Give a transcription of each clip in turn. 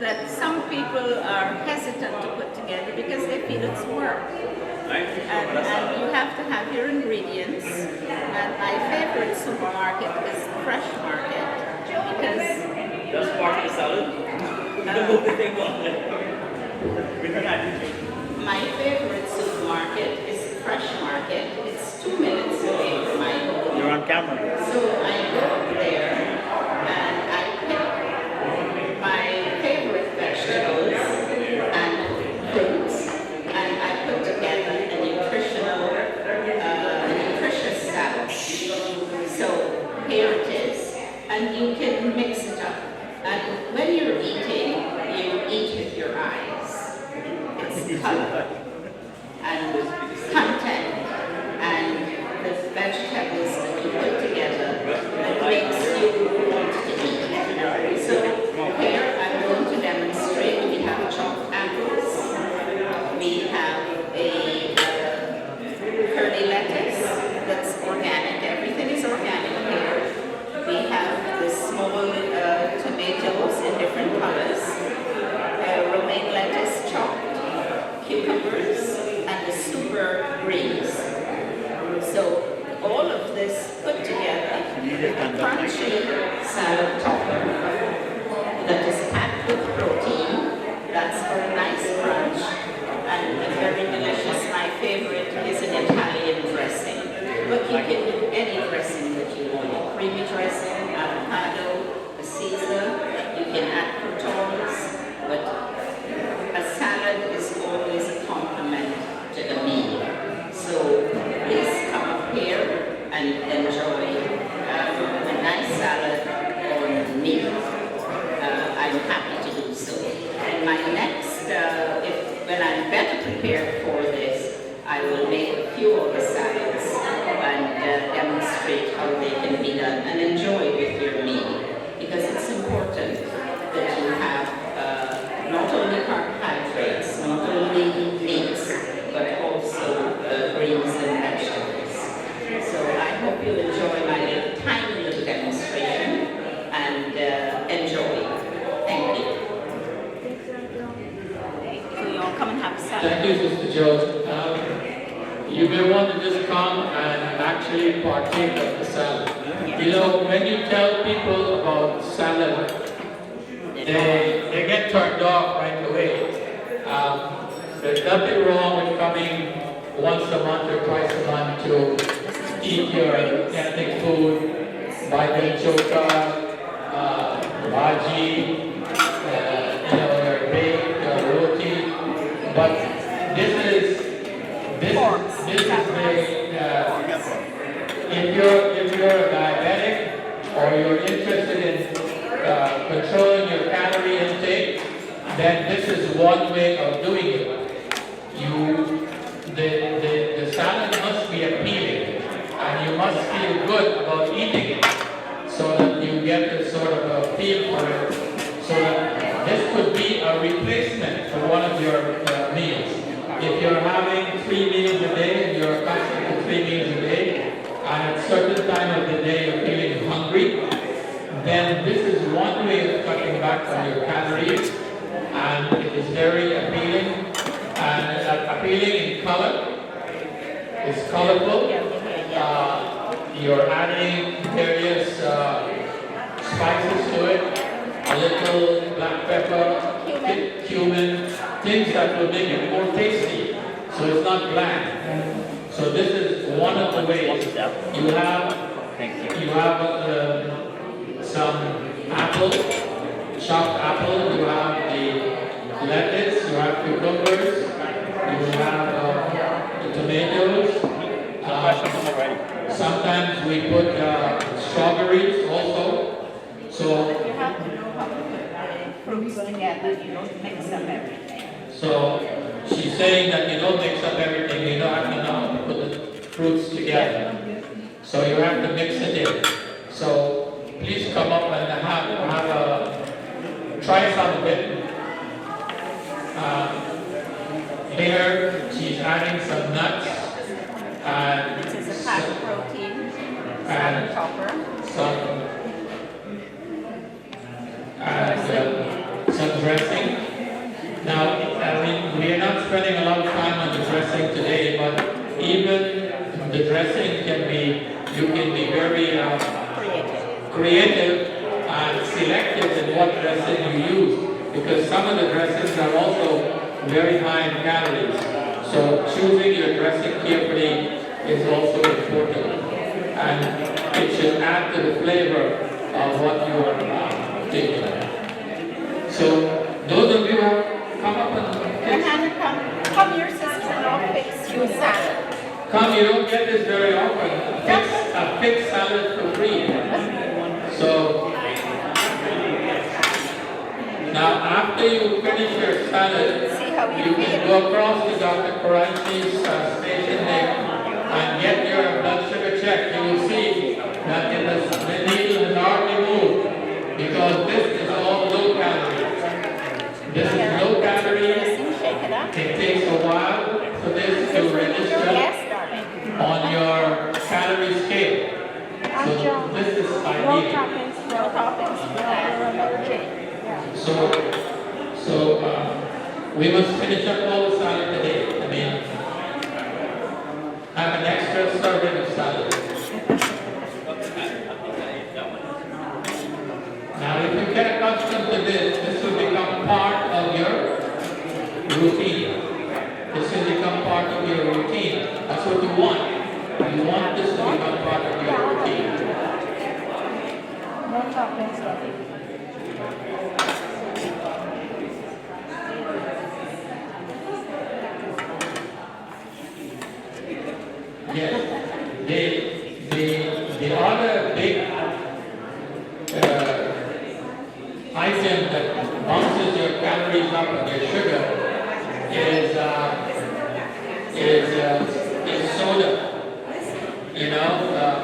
that some people are hesitant to put together because they feel it's work. And you have to have your ingredients. And my favorite supermarket is the Fresh Market because That's part of the salad. My favorite supermarket is the Fresh Market. It's 2 minutes away from my home. You're on camera. So I go up there and I pick my favorite vegetables and fruits, and I put together a nutritious salad. So here it is, and you can mix it up. And when you're eating, you eat with your eyes. It's color and content and the vegetables that you put together that makes you want to eat. So here I'm going to demonstrate. We have chopped apples. We have a curly lettuce that's organic. Everything is organic here. We have the small tomatoes in different colors. Romaine lettuce chopped, cucumbers, and the super greens. So all of this put together, a crunchy salad topper that is packed with protein. That's for a nice crunch and very delicious. My favorite is an Italian dressing, but you can do any dressing that you want. Creamy dressing, avocado, a Caesar. You can add croutons, but a salad is always a complement to a meal. So please come up here and enjoy a nice salad or meal. I'm happy to do so. And my next, when I'm better prepared for this, I will make a few of the salads and demonstrate how they can be done and enjoy with your meal. Because it's important that you have not only carbohydrates, not only meats, but also greens and vegetables. So I hope you enjoy my tiny little demonstration and enjoy. Thank you. So you all come and have a salad. Thank you, Sister Joan. You may want to just come and actually partake of the salad. You know, when you tell people about salad, they get turned off right away. There's nothing wrong with coming once a month or twice a month to eat your ethnic food, bhai chokha, bhaji, your baked roti. But this is the if you're a diabetic or you're interested in controlling your calorie intake, then this is one way of doing it. The salad must be appealing, and you must feel good about eating it, so that you get a sort of a feel for it. So that this could be a replacement for one of your meals. If you're having 3 meals a day and you're accustomed to 3 meals a day, and at a certain time of the day you're feeling hungry, then this is one way of cutting back on your calories, and it is very appealing. And appealing in color, it's colorful. You're adding various spices to it, a little black pepper, cumin, things that will make it more tasty, so it's not bland. So this is one of the ways. You have some apple, chopped apple. You have the lettuce. You have cucumbers. You have the tomatoes. Sometimes we put strawberries also. So You have to know how to put fruits together. You don't mix up everything. So she's saying that you don't mix up everything, you don't have to know how to put the fruits together. So you have to mix it in. So please come up and try some of it. Here she's adding some nuts and This is a packed protein, salad topper. some dressing. Now, I mean, we are not spending a lot of time on the dressing today, but even the dressing can be, you can be very creative and selective in what dressing you use, because some of the dressings are also very high in calories. So choosing your dressing carefully is also important, and it should add to the flavor of what you are taking. So those of you who have come up and Come your sister-in-law fix you salad. come, you don't get this very often. A fixed salad for free. So now after you finish your salad, you can go across to Dr. Karanchi's station there and get your blood sugar checked. You will see that the needle has already moved, because this is all low calorie. This is low calorie. It takes a while for this to register on your calorie scale. So this is ideal. So we must finish up all the salad today. I mean, have an extra serving of salad. Now, if you get accustomed to this will become part of your routine. This will become part of your routine. That's what you want. You want this to become part of your routine. No chocolate stuff. Yes. The other big item that bounces your calories up and your sugar is soda. You know,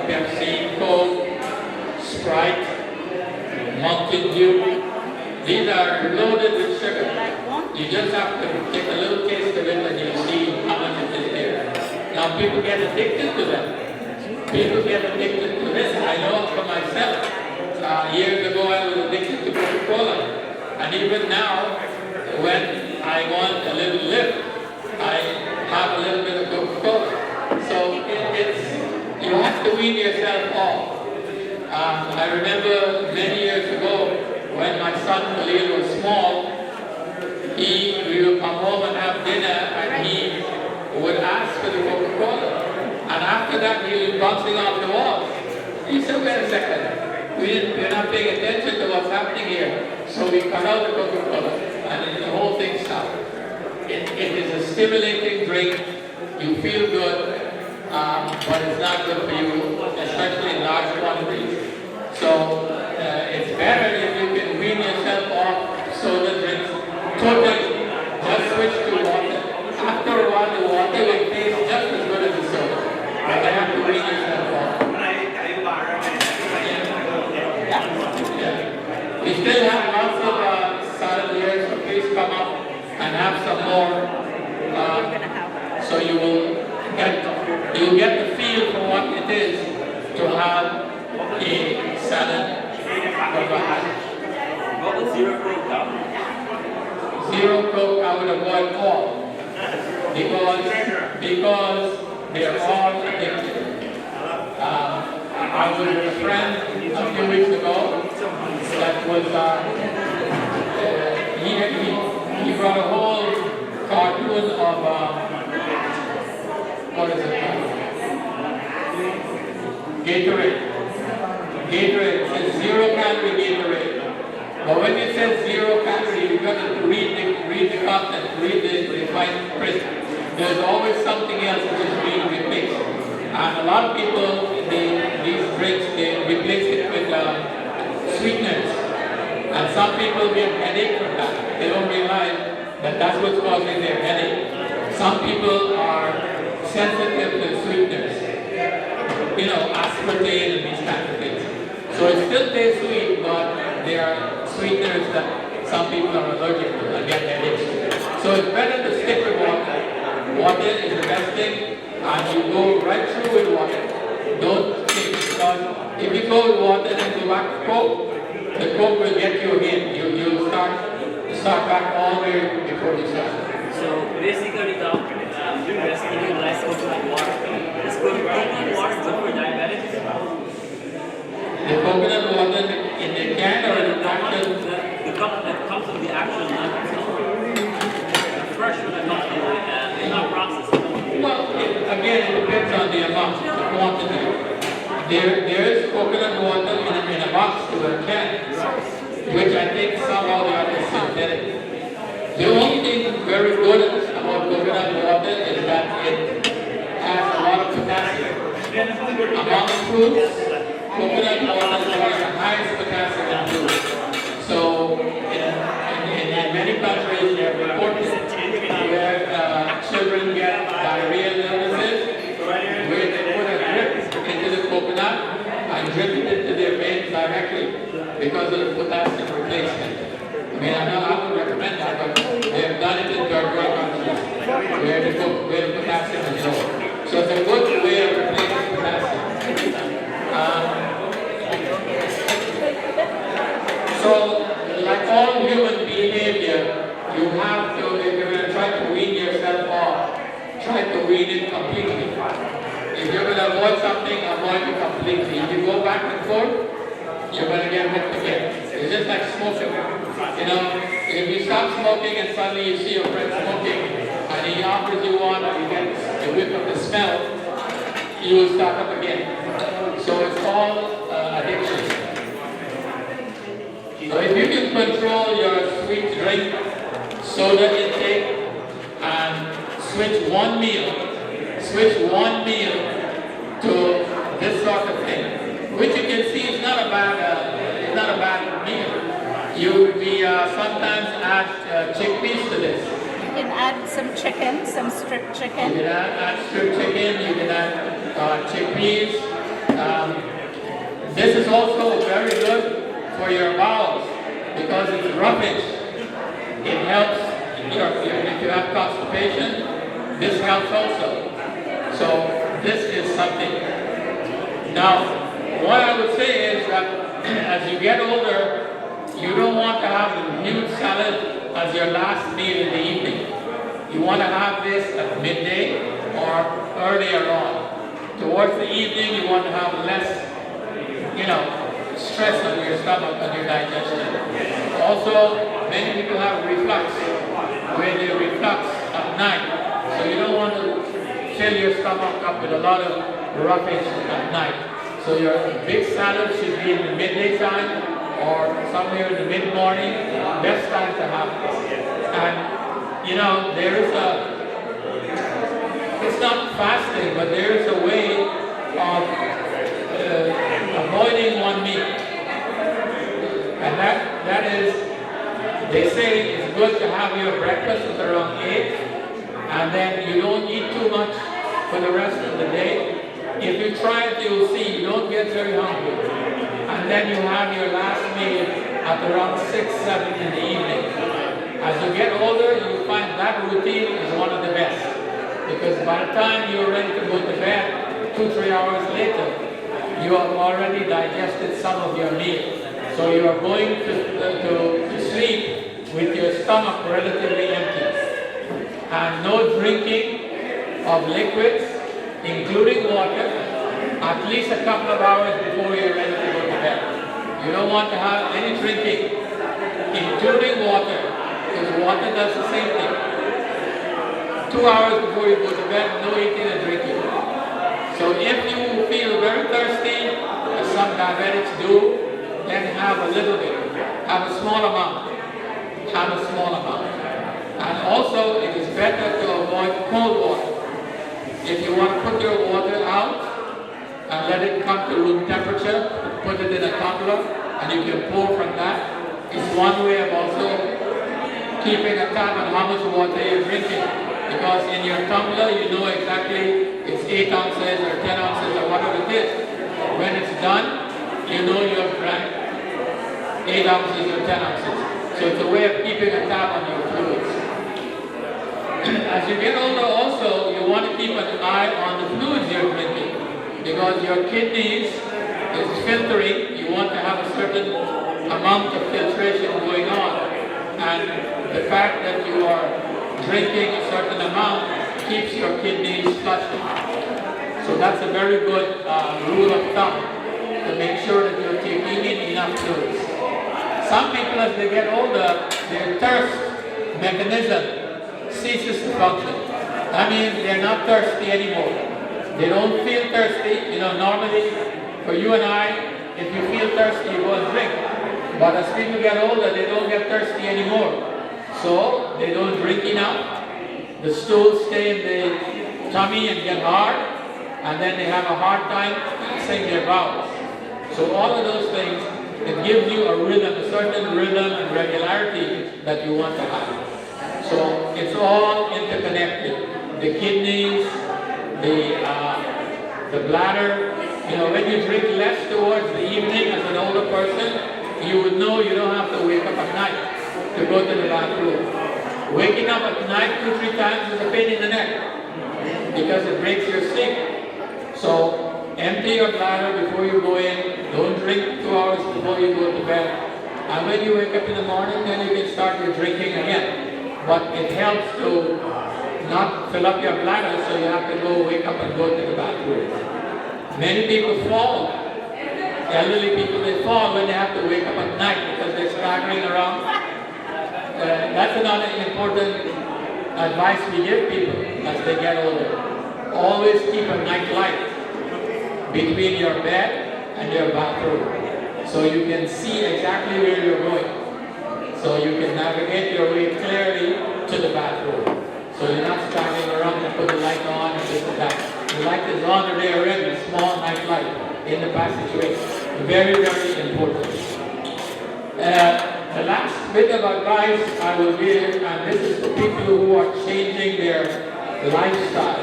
Pepsi, Coke, Sprite, Mountain Dew. These are loaded with sugar. You just have to take a little taste of it and you'll see how much it is there. Now people get addicted to them. People get addicted to this. I know for myself. Years ago I was addicted to Coca-Cola. And even now, when I want a little lift, I have a little bit of Coca-Cola. So you have to wean yourself off. I remember many years ago when my son Khalil was small, we would come home and have dinner and he would ask for the Coca-Cola. And after that he was bouncing off the walls. He said, wait a second, we're not paying attention to what's happening here. So we cut out the Coca-Cola and the whole thing stopped. It is a stimulating drink. You feel good, but it's not good for you, especially in large quantities. So it's better if you can wean yourself off soda drinks totally. Just switch to water. After a while, the water will taste just as good as the soda. But you have to wean yourself off. Yeah. We still have lots of salad here, so please come up and have some more. So you will get the feel for what it is to have a salad carbohydrate. What was zero Coke now? Zero Coke I would avoid all because they're all addictive. I was with a friend a few weeks ago that was he brought a whole cartoon of what is it called? Gatorade. Gatorade, it says 0 calorie Gatorade. But when it says 0 calorie, you've got to read the content, read the fine print. There's always something else which is being replaced. And a lot of people, these drinks, they replace it with sweeteners. And some people get headache from that. They don't realize that that's what's causing their headache. Some people are sensitive to sweeteners. You know, aspartame and these kinds of things. So it still tastes sweet, but there are sweeteners that some people are allergic to and get headaches. So it's better to stick with water. Water is the best thing, and you go right through with water. Don't think, because if you go with water and go back to Coke, the Coke will get you again. You'll start start back all the way before you start. So basically, doc, do this eating less coconut water. Is coconut water good for diabetics? The coconut water in the can or in the actual? The cup that comes with the actual nut itself. The fresh one that comes from the not processed. Well, again, it depends on the amount, the quantity. There is coconut water in a box to a can, which I think somehow they are synthetic. The only thing very good about coconut water is that it has a lot of potassium. Among fruits, coconut water is the highest potassium fruit. So in many countries, they have reported where children get diarrheal illnesses, where they put a drip into the coconut and drip it into their veins directly because of the potassium replacement. I mean, I would recommend that, but they have done it in third world countries where the potassium is low. So it's a good way of replacing potassium. So, like all human behavior, you have to, if you're going to try to wean yourself off, try to wean it completely. If you're going to avoid something, avoid it completely. If you go back and forth, you're going to get hooked again. It's just like smoking. You know, if you stop smoking and suddenly you see your friend smoking and he offers you one or you get a whiff of the smell, you will start up again. So it's all addiction. So if you can control your sweet drink, soda intake, and switch one meal to this sort of thing, which you can see is not a bad meal. You would be sometimes add chickpeas to this. You can add some chicken, some strip chicken. You can add strip chicken. You can add chickpeas. This is also very good for your bowels because it's roughage. It helps if you have constipation. This helps also. So this is something. Now, what I would say is that as you get older, you don't want to have a huge salad as your last meal in the evening. You want to have this at midday or earlier on. Towards the evening, you want to have less, stress on your stomach, on your digestion. Also, many people have reflux, where they reflux at night. So you don't want to fill your stomach up with a lot of roughage at night. So your big salad should be in the midday time or somewhere in the mid-morning. Best time to have this. And there is it's not fasting, but there is a way of avoiding one meal. And that is, they say it's good to have your breakfast at around 8, and then you don't eat too much for the rest of the day. If you try it, you'll see you don't get very hungry. And then you have your last meal at around 6, 7 in the evening. As you get older, you find that routine is one of the best. Because by the time you're ready to go to bed, 2-3 hours later, you have already digested some of your meal. So you are going to sleep with your stomach relatively empty. And no drinking of liquids, including water, at least a couple of hours before you're ready to go to bed. You don't want to have any drinking, including water, because water does the same thing. 2 hours before you go to bed, no eating and drinking. So if you feel very thirsty, as some diabetics do, then have a little bit. Have a small amount. Have a small amount. And also, it is better to avoid cold water. If you want to put your water out and let it come to room temperature, put it in a tumbler, and you can pour from that. It's one way of also keeping a tab on how much water you're drinking. Because in your tumbler, you know exactly it's 8 ounces or 10 ounces or whatever it is. When it's done, you know you have drank 8 ounces or 10 ounces. So it's a way of keeping a tab on your fluids. As you get older also, you want to keep an eye on the fluids you're drinking. Because your kidneys is filtering, you want to have a certain amount of filtration going on. and the fact that you are drinking a certain amount keeps your kidneys flushing. So that's a very good rule of thumb to make sure that you're taking in enough fluids. Some people, as they get older, their thirst mechanism ceases to function. That means they're not thirsty anymore. They don't feel thirsty. You know, normally for you and I, if you feel thirsty, you go and drink. But as people get older, they don't get thirsty anymore. So they don't drink enough. The stools stay in the tummy and get hard, and then they have a hard time passing their bowels. So all of those things, it gives you a rhythm, a certain rhythm and regularity that you want to have. So it's all interconnected. The kidneys, the bladder. You know, when you drink less towards the evening as an older person, you would know you don't have to wake up at night to go to the bathroom. Waking up at night 2-3 times is a pain in the neck because it breaks your sleep. So empty your bladder before you go in. Don't drink 2 hours before you go to bed. And when you wake up in the morning, then you can start your drinking again. But it helps to not fill up your bladder, so you have to go wake up and go to the bathroom. Many people fall. Elderly people, they fall when they have to wake up at night because they're staggering around. That's another important advice we give people as they get older. Always keep a night light between your bed and your bathroom, so you can see exactly where you're going. So you can navigate your way clearly to the bathroom. So you're not staggering around and put the light on and this and that. The light is on already, a small night light in the passageway. Very, very important. The last bit of advice I will give, and this is for people who are changing their lifestyle.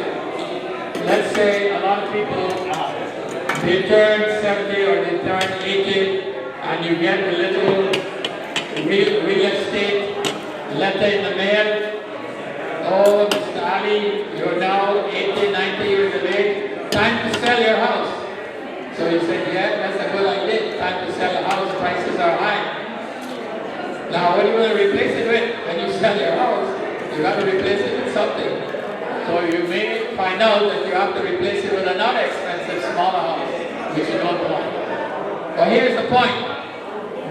Let's say a lot of people, they turn 70 or they turn 80, and you get a little real estate letter in the mail. Oh, Mr. Ali, you're now 80, 90 years of age. Time to sell your house. So you said, yeah, that's a good idea. Time to sell a house. Prices are high. Now, what are you going to replace it with? When you sell your house, you have to replace it with something. So you may find out that you have to replace it with another expensive, smaller house, which you don't want. But here's the point.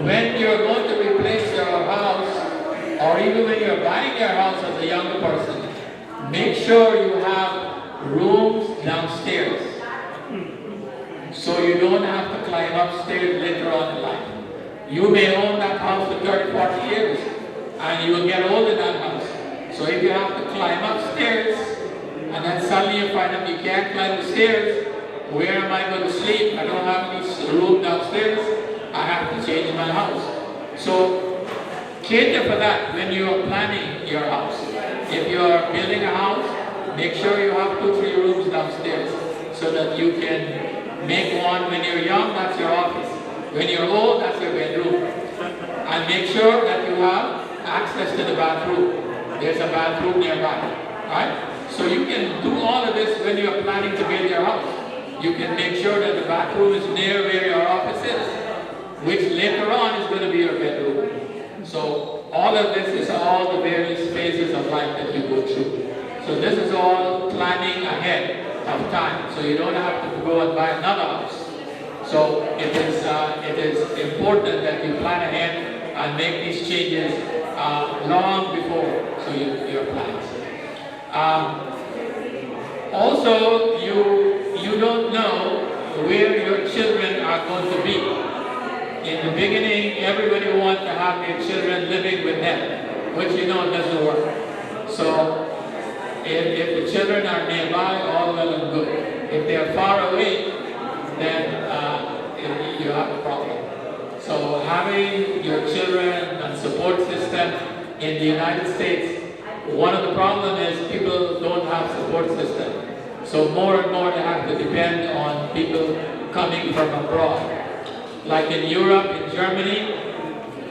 When you're going to replace your house, or even when you're buying your house as a younger person, make sure you have rooms downstairs. So you don't have to climb upstairs later on in life. You may own that house for 30, 40 years, and you will get old in that house. So if you have to climb upstairs, and then suddenly you find out you can't climb the stairs, where am I going to sleep? I don't have any room downstairs. I have to change my house. So cater for that when you are planning your house. If you are building a house, make sure you have 2-3 rooms downstairs so that you can make one. When you're young, that's your office. When you're old, that's your bedroom. And make sure that you have access to the bathroom. There's a bathroom nearby. Right? So you can do all of this when you're planning to build your house. You can make sure that the bathroom is near where your office is, which later on is going to be your bedroom. So all of this is all the various phases of life that you go through. So this is all planning ahead of time. So you don't have to go and buy another house. So it is important that you plan ahead and make these changes long before your plans. Also, you don't know where your children are going to be. In the beginning, everybody wants to have their children living with them, which doesn't work. So if the children are nearby, all well and good. If they are far away, then you have a problem. So having your children and support system in the United States, one of the problems is people don't have support system. So more and more they have to depend on people coming from abroad. Like in Europe, in Germany,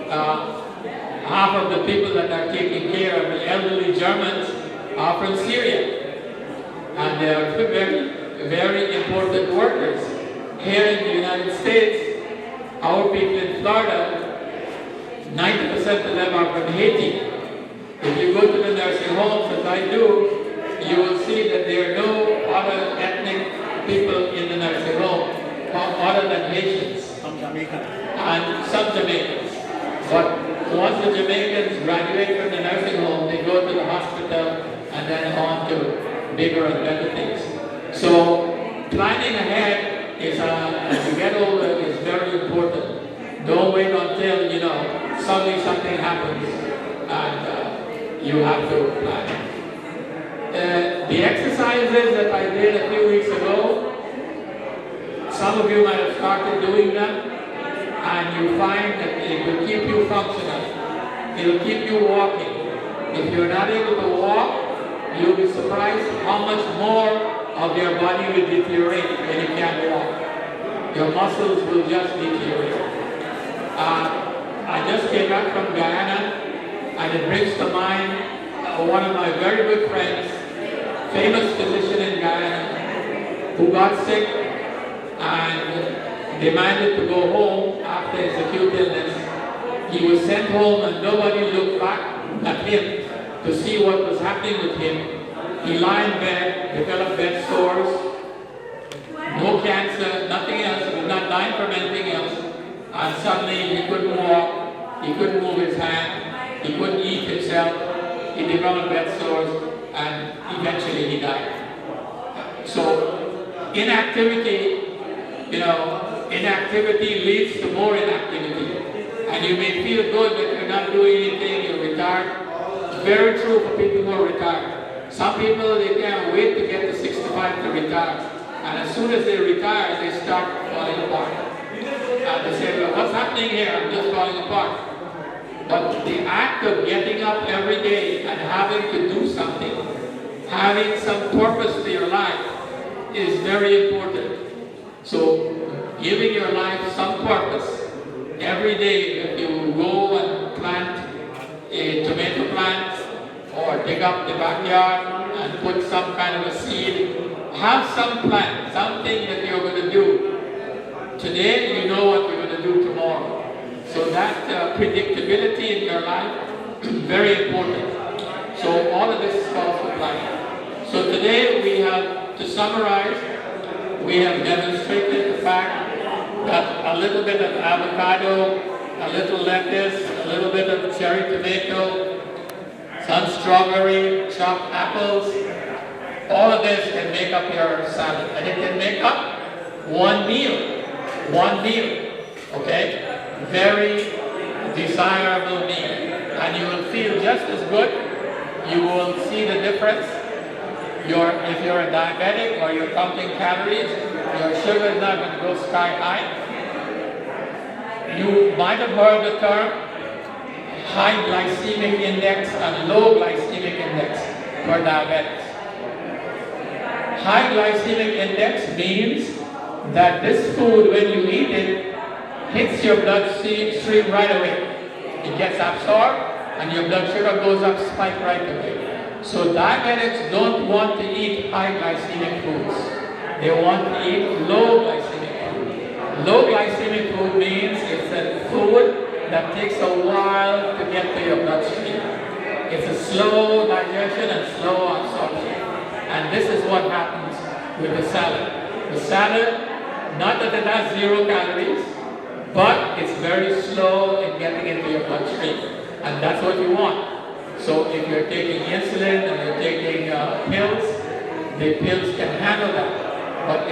half of the people that are taking care of the elderly Germans are from Syria. And they are very, very important workers. Here in the United States, our people in Florida, 90% of them are from Haiti. If you go to the nursing homes, as I do, you will see that there are no other ethnic people in the nursing home other than Haitians. Some Jamaican. And some Jamaicans. But once the Jamaicans graduate from the nursing home, they go to the hospital and then on to bigger and better things. So planning ahead is, as you get older, is very important. Don't wait until, suddenly something happens and you have to plan. The exercises that I did a few weeks ago, some of you might have started doing them, and you find that it will keep you functional. It will keep you walking. If you're not able to walk, you'll be surprised how much more of your body will deteriorate when you can't walk. Your muscles will just deteriorate. I just came back from Guyana, and it brings to mind one of my very good friends, famous physician in Guyana, who got sick and demanded to go home after his acute illness. He was sent home and nobody looked back at him to see what was happening with him. He lay in bed, developed bed sores, no cancer, nothing else, he was not dying from anything else, and suddenly he couldn't walk, he couldn't move his hand, he couldn't eat himself, he developed bed sores, and eventually he died. So inactivity, inactivity leads to more inactivity. And you may feel good that you're not doing anything, you're retired. It's very true for people who are retired. Some people, they can't wait to get to 65 to retire. And as soon as they retire, they start falling apart. And they say, well, what's happening here? I'm just falling apart. But the act of getting up every day and having to do something, having some purpose to your life is very important. So giving your life some purpose. Every day if you go and plant a tomato plant or dig up the backyard and put some kind of a seed, have some plan, something that you're going to do. Today you know what you're going to do tomorrow. So that predictability in your life is very important. So all of this is called for planning. So today we have, to summarize, we have demonstrated the fact that a little bit of avocado, a little lettuce, a little bit of cherry tomato, some strawberry, chopped apples, all of this can make up your salad. And it can make up one meal, okay? Very desirable meal. And you will feel just as good. You will see the difference. If you're a diabetic or you're counting calories, your sugar is not going to go sky high. You might have heard the term high glycemic index and low glycemic index for diabetics. High glycemic index means that this food, when you eat it, hits your bloodstream right away. It gets absorbed and your blood sugar goes up, spike right away. So diabetics don't want to eat high glycemic foods. They want to eat low glycemic food. Low glycemic food means it's a food that takes a while to get to your bloodstream. It's a slow digestion and slow absorption. And this is what happens with the salad. The salad, not that it has 0 calories, but it's very slow in getting into your bloodstream. And that's what you want. So if you're taking insulin and you're taking pills, the pills can handle that. But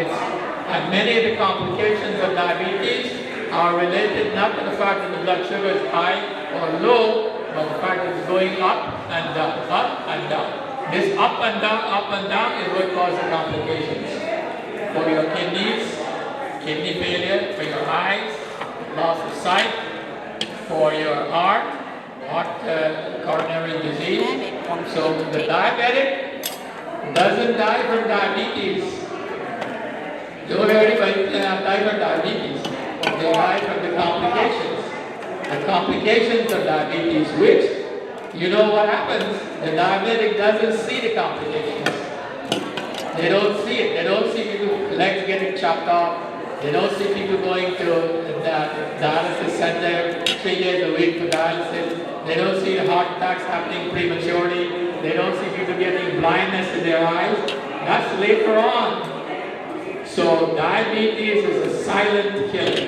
and many of the complications of diabetes are related not to the fact that the blood sugar is high or low, but the fact that it's going up and down, up and down. This up and down is what causes complications. For your kidneys, kidney failure, for your eyes, loss of sight, for your heart, coronary disease. So the diabetic doesn't die from diabetes. Don't everybody die from diabetes. They die from the complications. The complications of diabetes, which, you know what happens? The diabetic doesn't see the complications. They don't see it. They don't see legs getting chopped off, They don't see people going to the dialysis center 3 days a week for dialysis. They don't see heart attacks happening prematurely. They don't see people getting blindness in their eyes. That's later on. So diabetes is a silent killer.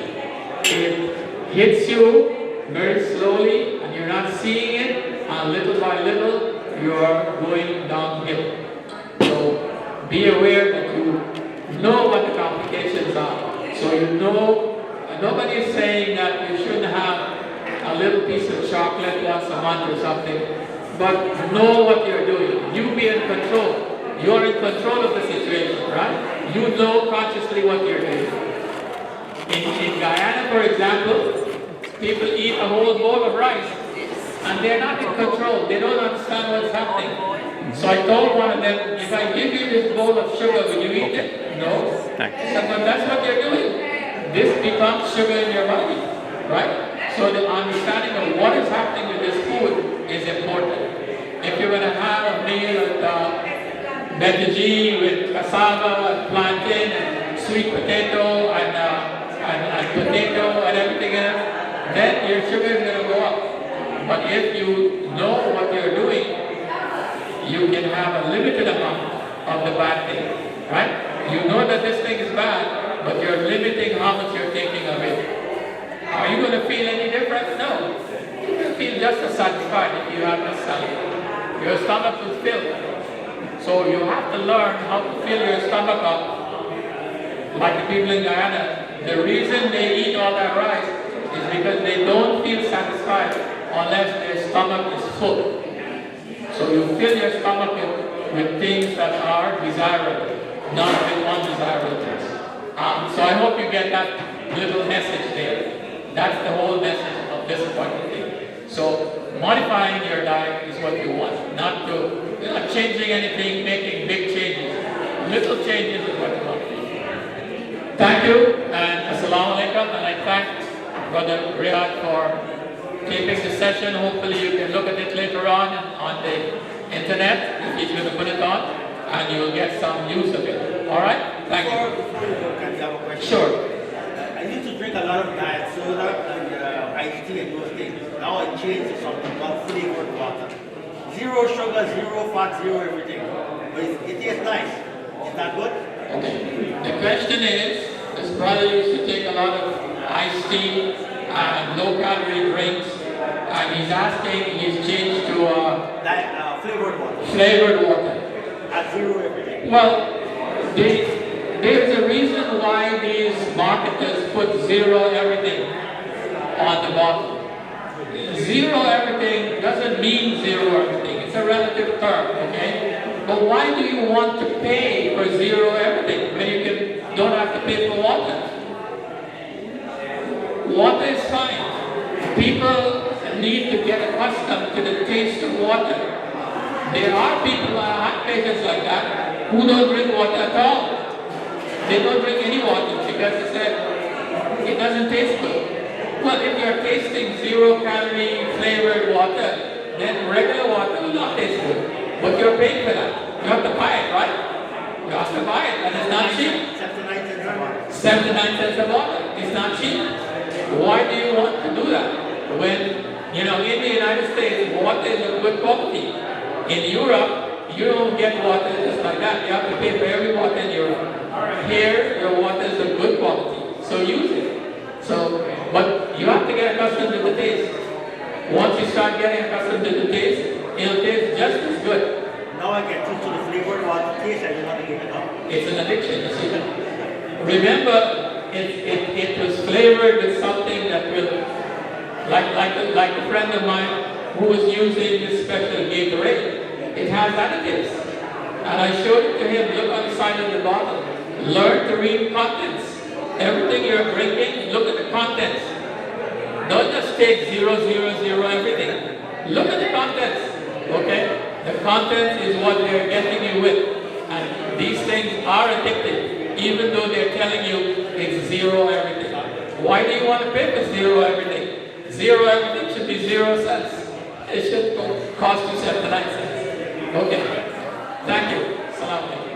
It hits you very slowly and you're not seeing it, and little by little you are going downhill. So be aware that you know what the complications are. So you know, nobody is saying that you shouldn't have a little piece of chocolate once a month or something, but know what you're doing. You be in control. You're in control of the situation, right? You know consciously what you're doing. In Guyana, for example, people eat a whole bowl of rice and they're not in control. They don't understand what's happening. So I told one of them, if I give you this bowl of sugar, will you eat it? No. I said, but that's what you're doing. This becomes sugar in your body, right? So the understanding of what is happening with this food is important. If you're going to have a meal with veggie, with cassava, and plantain, and sweet potato, and potato, and everything else, then your sugar is going to go up. But if you know what you're doing, you can have a limited amount of the bad thing, right? You know that this thing is bad, but you're limiting how much you're taking of it. Are you going to feel any different? No. You're going to feel just as satisfied if you have this salad. Your stomach will fill. So you have to learn how to fill your stomach up. Like the people in Guyana, the reason they eat all that rice is because they don't feel satisfied unless their stomach is full. So you fill your stomach with things that are desirable, not with undesirable things. So I hope you get that little message there. That's the whole message of this point thing. So modifying your diet is what you want, not to, you're not changing anything, making big changes. Little changes is what you want. Thank you, and Assalamu alaikum, and I thank Brother Riyad for taping the session. Hopefully you can look at it later on the internet, if he's going to put it on, and you'll get some use of it. All right? Thank you. Before you go, can I have a question? Sure. I used to drink a lot of diet soda and iced tea and those things. Now I changed to something called flavored water. Zero sugar, zero fat, zero everything. But it tastes nice. Is that good? Okay. The question is, this brother used to take a lot of iced tea and low-calorie drinks, and he's asking, he's changed to Flavored water. flavored water. At zero everything. Well, there's a reason why these marketers put zero everything on the bottle. Zero everything doesn't mean zero everything. It's a relative term, okay? But why do you want to pay for zero everything when you don't have to pay for water? Water is fine. People need to get accustomed to the taste of water. There are people, I have patients like that, who don't drink water at all. They don't drink any water because they said it doesn't taste good. Well, if you're tasting zero-calorie flavored water, then regular water will not taste good. But you're paying for that. You have to buy it, right? You have to buy it, and it's not cheap. 79 cents a bottle. 79 cents a bottle. It's not cheap. Why do you want to do that? When, in the United States, water is of good quality. In Europe, you don't get water just like that. You have to pay for every water in Europe. Here, your water is of good quality, so use it. But you have to get accustomed to the taste. Once you start getting accustomed to the taste, it'll taste just as good. Now I get used to the flavored water taste. I don't want to give it up. It's an addiction, you see. Remember, it was flavored with something that will, like a friend of mine who was using this special Gatorade. It has additives. And I showed it to him, look on the side of the bottle. Learn to read contents. Everything you're drinking, look at the contents. Don't just take 0, 0, 0 everything. Look at the contents, okay? The contents is what they're getting you with. And these things are addictive, even though they're telling you it's 0 everything. Why do you want to pay for 0 everything? 0 everything should be 0 cents. It should cost you 79 cents. Okay. Thank you. Salam alaikum.